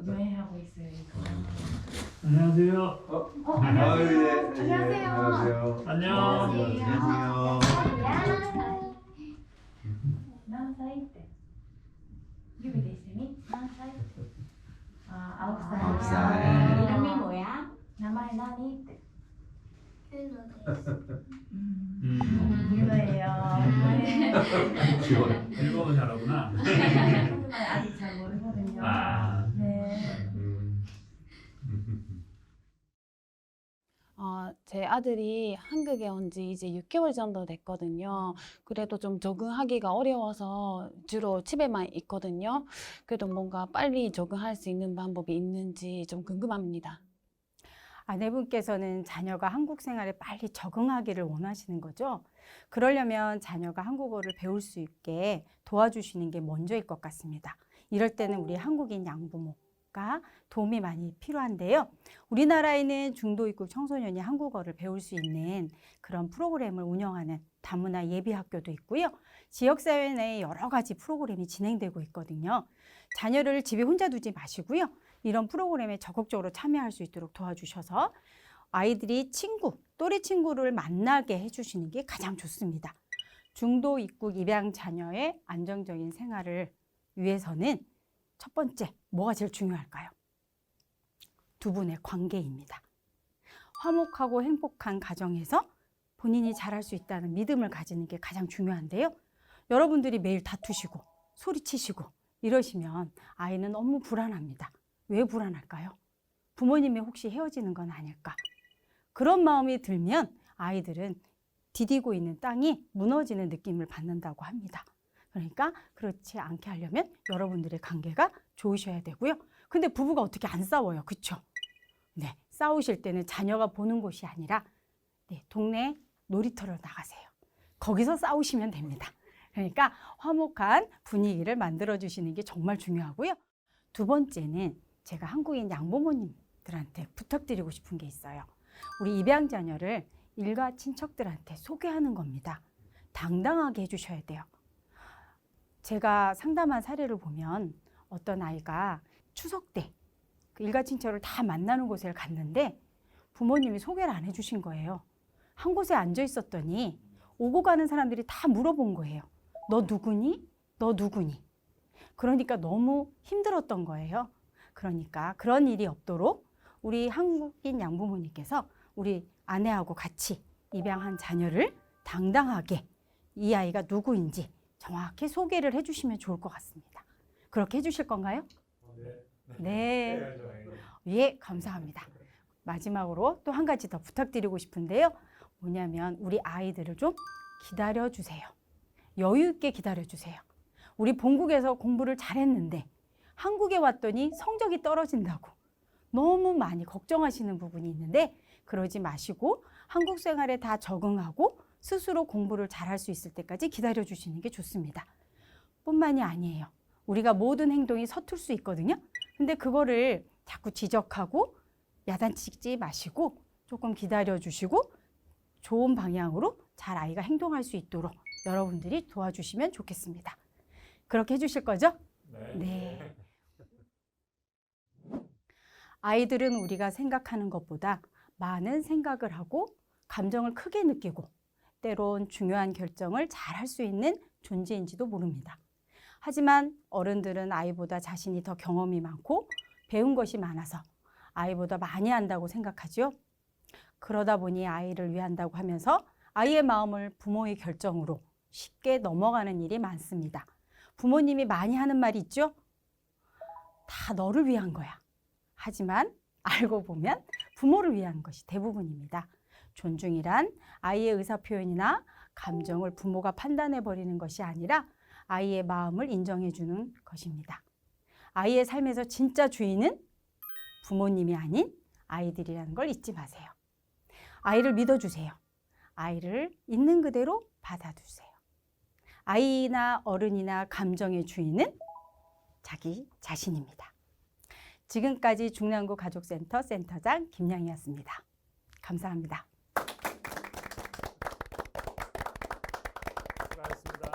여행하고 있으니까. 안녕하세요. 안녕하세요. 네, 안녕하세요. 안녕하세요. 안녕. 안녕하세요. 몇 살って指でしてみ何歳あ、아홉 9살 살. 이름이 뭐야? 名前何って음. 유노예요. 네. 귀여워요. 일본어 잘하구나. 한국말 아직 잘 모르거든요. 아. 네. 제 아들이 한국에 온 지 이제 6개월 정도 됐거든요. 그래도 좀 적응하기가 어려워서 주로 집에만 있거든요. 그래도 뭔가 빨리 적응할 수 있는 방법이 있는지 좀 궁금합니다. 아내분께서는 자녀가 한국 생활에 빨리 적응하기를 원하시는 거죠? 그러려면 자녀가 한국어를 배울 수 있게 도와주시는 게 먼저일 것 같습니다. 이럴 때는 우리 한국인 양부모가 도움이 많이 필요한데요. 우리나라에는 중도 입국 청소년이 한국어를 배울 수 있는 그런 프로그램을 운영하는 다문화 예비학교도 있고요. 지역사회 내에 여러 가지 프로그램이 진행되고 있거든요. 자녀를 집에 혼자 두지 마시고요. 이런 프로그램에 적극적으로 참여할 수 있도록 도와주셔서 아이들이 또래 친구를 만나게 해주시는 게 가장 좋습니다. 중도 입국 입양 자녀의 안정적인 생활을 위해서는 첫 번째, 뭐가 제일 중요할까요? 두 분의 관계입니다. 화목하고 행복한 가정에서 본인이 잘할 수 있다는 믿음을 가지는 게 가장 중요한데요. 여러분들이 매일 다투시고 소리치시고 이러시면 아이는 너무 불안합니다. 왜 불안할까요? 부모님이 혹시 헤어지는 건 아닐까? 그런 마음이 들면 아이들은 디디고 있는 땅이 무너지는 느낌을 받는다고 합니다. 그러니까 그렇지 않게 하려면 여러분들의 관계가 좋으셔야 되고요. 근데 부부가 어떻게 안 싸워요? 그렇죠? 네, 싸우실 때는 자녀가 보는 곳이 아니라 동네 놀이터를 나가세요. 거기서 싸우시면 됩니다. 그러니까 화목한 분위기를 만들어주시는 게 정말 중요하고요. 두 번째는 제가 한국인 양부모님들한테 부탁드리고 싶은 게 있어요. 우리 입양 자녀를 일가 친척들한테 소개하는 겁니다. 당당하게 해주셔야 돼요. 제가 상담한 사례를 보면 어떤 아이가 추석 때 그 일가 친척을 다 만나는 곳에 갔는데 부모님이 소개를 안 해주신 거예요. 한 곳에 앉아 있었더니 오고 가는 사람들이 다 물어본 거예요. 너 누구니? 너 누구니? 그러니까 너무 힘들었던 거예요. 그러니까 그런 일이 없도록 우리 한국인 양부모님께서 우리 아내하고 같이 입양한 자녀를 당당하게 이 아이가 누구인지 정확히 소개를 해주시면 좋을 것 같습니다. 그렇게 해주실 건가요? 네. 예, 감사합니다. 마지막으로 또 한 가지 더 부탁드리고 싶은데요. 뭐냐면 우리 아이들을 좀 기다려주세요. 여유 있게 기다려주세요. 우리 본국에서 공부를 잘했는데 한국에 왔더니 성적이 떨어진다고 너무 많이 걱정하시는 부분이 있는데 그러지 마시고 한국 생활에 다 적응하고 스스로 공부를 잘할 수 있을 때까지 기다려주시는 게 좋습니다. 뿐만이 아니에요. 우리가 모든 행동이 서툴 수 있거든요. 근데 그거를 자꾸 지적하고 야단치지 마시고 조금 기다려주시고 좋은 방향으로 잘 아이가 행동할 수 있도록 여러분들이 도와주시면 좋겠습니다. 그렇게 해주실 거죠? 네. 아이들은 우리가 생각하는 것보다 많은 생각을 하고 감정을 크게 느끼고 때론 중요한 결정을 잘 할 수 있는 존재인지도 모릅니다. 하지만 어른들은 아이보다 자신이 더 경험이 많고 배운 것이 많아서 아이보다 많이 안다고 생각하죠. 그러다 보니 아이를 위한다고 하면서 아이의 마음을 부모의 결정으로 쉽게 넘어가는 일이 많습니다. 부모님이 많이 하는 말이 있죠? 다 너를 위한 거야. 하지만 알고 보면 부모를 위한 것이 대부분입니다. 존중이란 아이의 의사표현이나 감정을 부모가 판단해버리는 것이 아니라 아이의 마음을 인정해주는 것입니다. 아이의 삶에서 진짜 주인은 부모님이 아닌 아이들이라는 걸 잊지 마세요. 아이를 믿어주세요. 아이를 있는 그대로 받아주세요. 아이나 어른이나 감정의 주인은 자기 자신입니다. 지금까지 중랑구 가족센터 센터장 김양이었습니다. 감사합니다. 수고하셨습니다.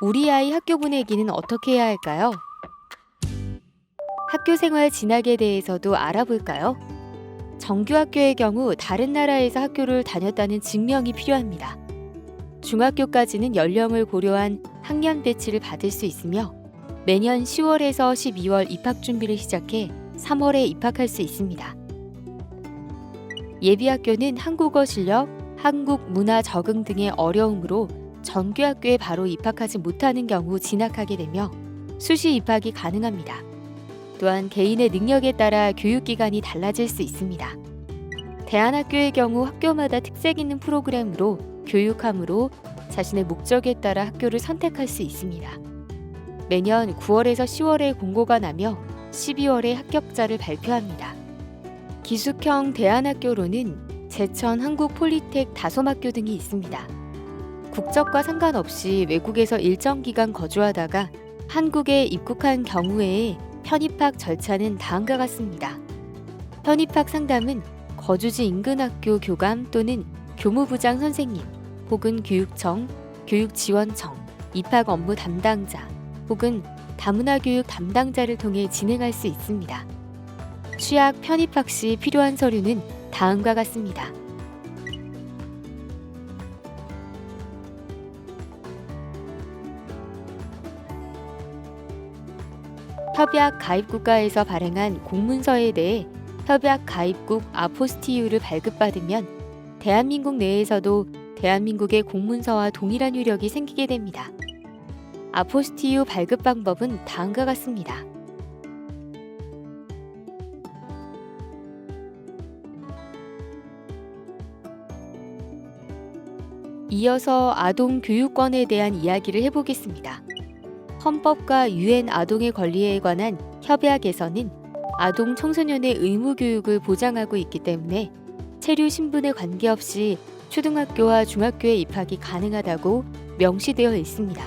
우리 아이 학교 보내기는 어떻게 해야 할까요? 학교 생활 진학에 대해서도 알아볼까요? 정규학교의 경우 다른 나라에서 학교를 다녔다는 증명이 필요합니다. 중학교까지는 연령을 고려한 학년 배치를 받을 수 있으며 매년 10월에서 12월 입학 준비를 시작해 3월에 입학할 수 있습니다. 예비학교는 한국어 실력, 한국 문화 적응 등의 어려움으로 정규학교에 바로 입학하지 못하는 경우 진학하게 되며 수시 입학이 가능합니다. 또한 개인의 능력에 따라 교육기간이 달라질 수 있습니다. 대안학교의 경우 학교마다 특색 있는 프로그램으로 교육함으로 자신의 목적에 따라 학교를 선택할 수 있습니다. 매년 9월에서 10월에 공고가 나며 12월에 합격자를 발표합니다. 기숙형 대안학교로는 제천 한국폴리텍 다솜학교 등이 있습니다. 국적과 상관없이 외국에서 일정 기간 거주하다가 한국에 입국한 경우에 편입학 절차는 다음과 같습니다. 편입학 상담은 거주지 인근 학교 교감 또는 교무부장 선생님 혹은 교육청, 교육지원청, 입학 업무 담당자 혹은 다문화교육 담당자를 통해 진행할 수 있습니다. 취약 편입학 시 필요한 서류는 다음과 같습니다. 협약 가입국가에서 발행한 공문서에 대해 협약 가입국 아포스티유를 발급받으면 대한민국 내에서도 대한민국의 공문서와 동일한 효력이 생기게 됩니다. 아포스티유 발급 방법은 다음과 같습니다. 이어서 아동 교육권에 대한 이야기를 해보겠습니다. 헌법과 유엔 아동의 권리에 관한 협약에서는 아동 청소년의 의무 교육을 보장하고 있기 때문에 체류 신분에 관계없이 초등학교와 중학교에 입학이 가능하다고 명시되어 있습니다.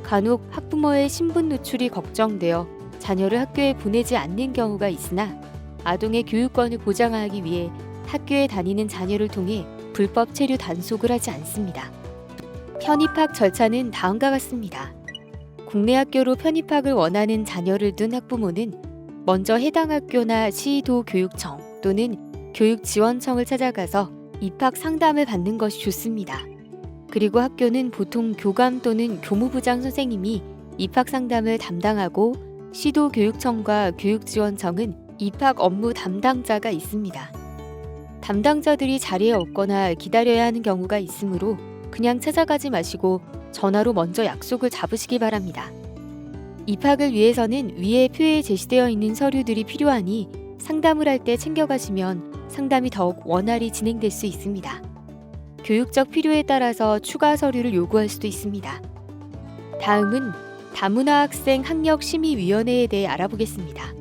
간혹 학부모의 신분 누출이 걱정되어 자녀를 학교에 보내지 않는 경우가 있으나 아동의 교육권을 보장하기 위해 학교에 다니는 자녀를 통해 불법 체류 단속을 하지 않습니다. 편입학 절차는 다음과 같습니다. 국내 학교로 편입학을 원하는 자녀를 둔 학부모는 먼저 해당 학교나 시도교육청 또는 교육지원청을 찾아가서 입학 상담을 받는 것이 좋습니다. 그리고 학교는 보통 교감 또는 교무부장 선생님이 입학 상담을 담당하고 시도교육청과 교육지원청은 입학 업무 담당자가 있습니다. 담당자들이 자리에 없거나 기다려야 하는 경우가 있으므로 그냥 찾아가지 마시고 전화로 먼저 약속을 잡으시기 바랍니다. 입학을 위해서는 위에 표에 제시되어 있는 서류들이 필요하니 상담을 할 때 챙겨가시면 상담이 더욱 원활히 진행될 수 있습니다. 교육적 필요에 따라서 추가 서류를 요구할 수도 있습니다. 다음은 다문화 학생 학력심의위원회에 대해 알아보겠습니다.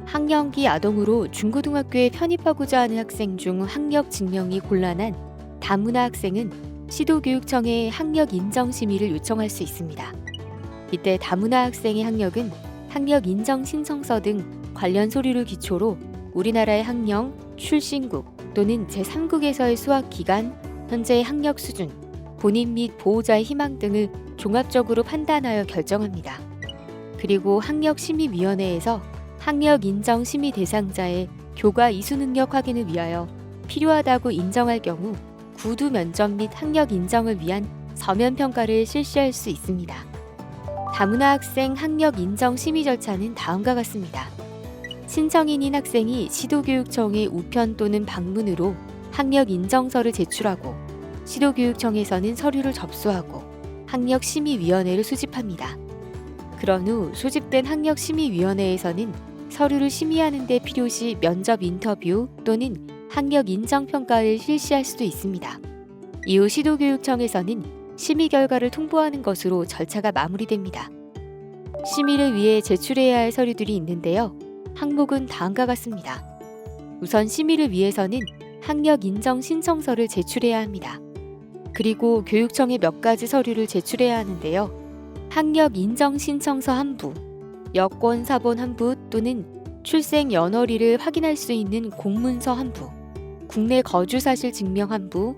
학령기 아동으로 중고등학교에 편입하고자 하는 학생 중 학력 증명이 곤란한 다문화 학생은 시도교육청에 학력 인정 심의를 요청할 수 있습니다. 이때 다문화 학생의 학력은 학력 인정 신청서 등 관련 서류를 기초로 우리나라의 학령, 출신국 또는 제3국에서의 수학 기간, 현재의 학력 수준, 본인 및 보호자의 희망 등을 종합적으로 판단하여 결정합니다. 그리고 학력심의위원회에서 학력 인정 심의 대상자의 교과 이수 능력 확인을 위하여 필요하다고 인정할 경우 구두 면접 및 학력 인정을 위한 서면 평가를 실시할 수 있습니다. 다문화 학생 학력 인정 심의 절차는 다음과 같습니다. 신청인인 학생이 시도교육청의 우편 또는 방문으로 학력 인정서를 제출하고 시도교육청에서는 서류를 접수하고 학력심의위원회를 소집합니다. 그런 후 소집된 학력심의위원회에서는 서류를 심의하는 데 필요시 면접 인터뷰 또는 학력 인정 평가를 실시할 수도 있습니다. 이후 시도교육청에서는 심의 결과를 통보하는 것으로 절차가 마무리됩니다. 심의를 위해 제출해야 할 서류들이 있는데요. 항목은 다음과 같습니다. 우선 심의를 위해서는 학력 인정 신청서를 제출해야 합니다. 그리고 교육청에 몇 가지 서류를 제출해야 하는데요. 학력 인정 신청서 한 부, 여권 사본 한 부 또는 출생 연월일을 확인할 수 있는 공문서 한 부, 국내 거주 사실 증명 한 부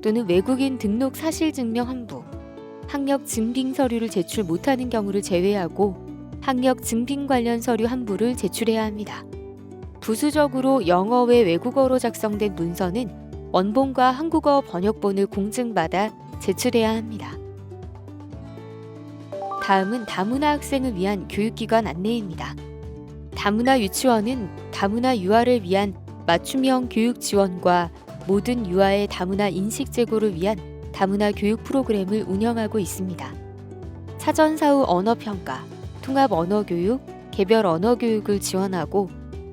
또는 외국인 등록 사실 증명 한 부, 학력 증빙 서류를 제출 못하는 경우를 제외하고 학력 증빙 관련 서류 한 부를 제출해야 합니다. 부수적으로 영어 외 외국어로 작성된 문서는 원본과 한국어 번역본을 공증받아 제출해야 합니다. 다음은 다문화 학생을 위한 교육기관 안내입니다. 다문화 유치원은 다문화 유아를 위한 맞춤형 교육 지원과 모든 유아의 다문화 인식 제고를 위한 다문화 교육 프로그램을 운영하고 있습니다. 사전 사후 언어 평가, 통합 언어 교육, 개별 언어 교육을 지원하고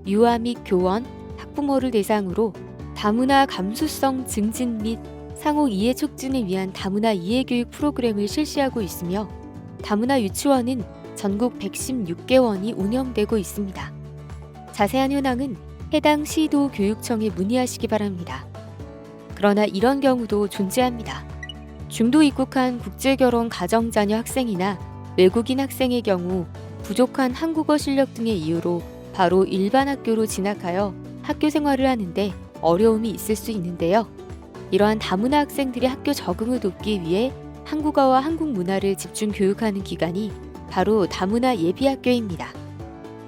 유아 및 교원, 학부모를 대상으로 다문화 감수성 증진 및 상호 이해 촉진을 위한 다문화 이해 교육 프로그램을 실시하고 있으며 다문화 유치원은 전국 116개원이 운영되고 있습니다. 자세한 현황은 해당 시도 교육청에 문의하시기 바랍니다. 그러나 이런 경우도 존재합니다. 중도 입국한 국제결혼 가정자녀 학생이나 외국인 학생의 경우 부족한 한국어 실력 등의 이유로 바로 일반 학교로 진학하여 학교 생활을 하는데 어려움이 있을 수 있는데요. 이러한 다문화 학생들의 학교 적응을 돕기 위해 한국어와 한국 문화를 집중 교육하는 기관이 바로 다문화 예비학교입니다.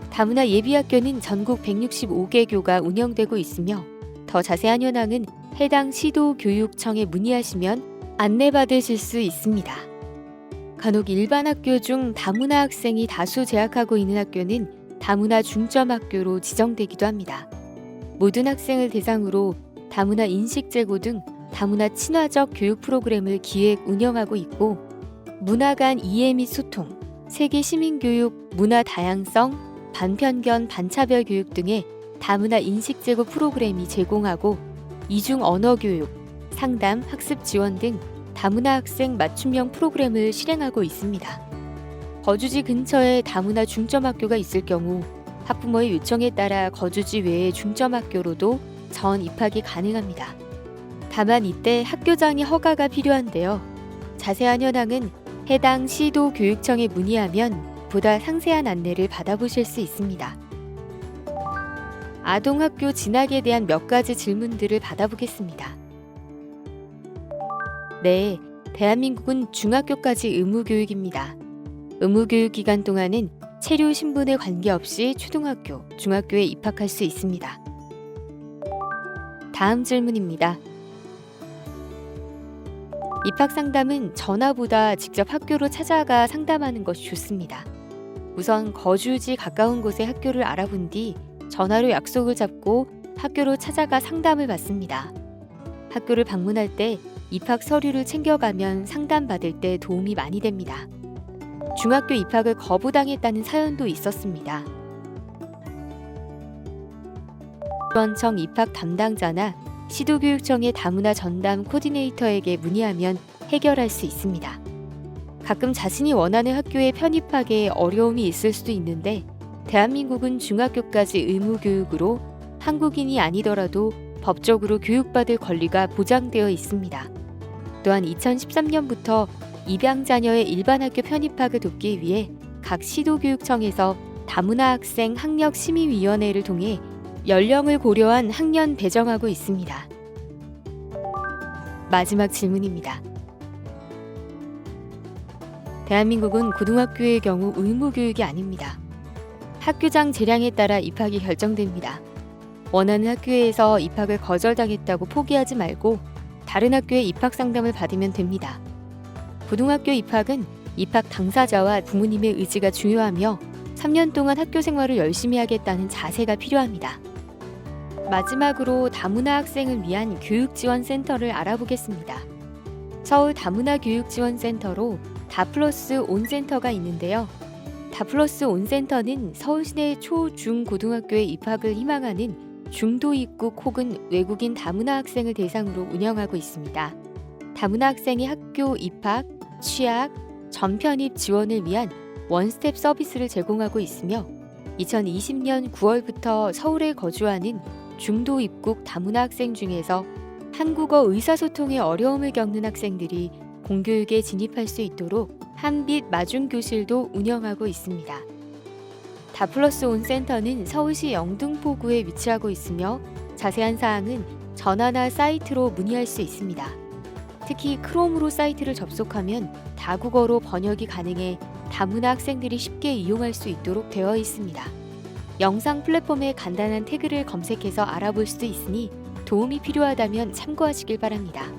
다문화 예비학교는 전국 165개 교가 운영되고 있으며 더 자세한 현황은 해당 시도교육청에 문의하시면 안내받으실 수 있습니다. 간혹 일반 학교 중 다문화 학생이 다수 재학하고 있는 학교는 다문화 중점학교로 지정되기도 합니다. 모든 학생을 대상으로 다문화 인식 제고 등 다문화 친화적 교육 프로그램을 기획 운영하고 있고 문화 간 이해 및 소통, 세계 시민교육, 문화 다양성, 반편견, 반차별 교육 등의 다문화 인식 제고 프로그램이 제공하고 이중 언어 교육, 상담, 학습 지원 등 다문화 학생 맞춤형 프로그램을 실행하고 있습니다. 거주지 근처에 다문화 중점학교가 있을 경우 학부모의 요청에 따라 거주지 외의 중점학교로도 전 입학이 가능합니다. 다만 이때 학교장의 허가가 필요한데요. 자세한 현황은 해당 시도 교육청에 문의하면 보다 상세한 안내를 받아보실 수 있습니다. 아동학교 진학에 대한 몇 가지 질문들을 받아보겠습니다. 네, 대한민국은 중학교까지 의무교육입니다. 의무교육 기간 동안은 체류 신분에 관계없이 초등학교, 중학교에 입학할 수 있습니다. 다음 질문입니다. 입학 상담은 전화보다 직접 학교로 찾아가 상담하는 것이 좋습니다. 우선 거주지 가까운 곳에 학교를 알아본 뒤 전화로 약속을 잡고 학교로 찾아가 상담을 받습니다. 학교를 방문할 때 입학 서류를 챙겨가면 상담받을 때 도움이 많이 됩니다. 중학교 입학을 거부당했다는 사연도 있었습니다. 지원청 입학 담당자나 시도교육청의 다문화 전담 코디네이터에게 문의하면 해결할 수 있습니다. 가끔 자신이 원하는 학교에 편입하기에 어려움이 있을 수도 있는데 대한민국은 중학교까지 의무교육으로 한국인이 아니더라도 법적으로 교육받을 권리가 보장되어 있습니다. 또한 2013년부터 입양 자녀의 일반 학교 편입학을 돕기 위해 각 시도교육청에서 다문화 학생 학력심의위원회를 통해 연령을 고려한 학년 배정하고 있습니다. 마지막 질문입니다. 대한민국은 고등학교의 경우 의무교육이 아닙니다. 학교장 재량에 따라 입학이 결정됩니다. 원하는 학교에서 입학을 거절당했다고 포기하지 말고 다른 학교에 입학 상담을 받으면 됩니다. 고등학교 입학은 입학 당사자와 부모님의 의지가 중요하며 3년 동안 학교 생활을 열심히 하겠다는 자세가 필요합니다. 마지막으로 다문화 학생을 위한 교육지원센터를 알아보겠습니다. 서울 다문화 교육지원센터로 다플러스 온센터가 있는데요. 다플러스 온센터는 서울 시내 초, 중, 고등학교에 입학을 희망하는 중도 입국 혹은 외국인 다문화 학생을 대상으로 운영하고 있습니다. 다문화 학생의 학교 입학, 취학, 전편입 지원을 위한 원스텝 서비스를 제공하고 있으며 2020년 9월부터 서울에 거주하는 중도 입국 다문화 학생 중에서 한국어 의사소통에 어려움을 겪는 학생들이 공교육에 진입할 수 있도록 한빛 마중교실도 운영하고 있습니다. 다플러스 온센터는 서울시 영등포구에 위치하고 있으며 자세한 사항은 전화나 사이트로 문의할 수 있습니다. 특히 크롬으로 사이트를 접속하면 다국어로 번역이 가능해 다문화 학생들이 쉽게 이용할 수 있도록 되어 있습니다. 영상 플랫폼에 간단한 태그를 검색해서 알아볼 수도 있으니 도움이 필요하다면 참고하시길 바랍니다.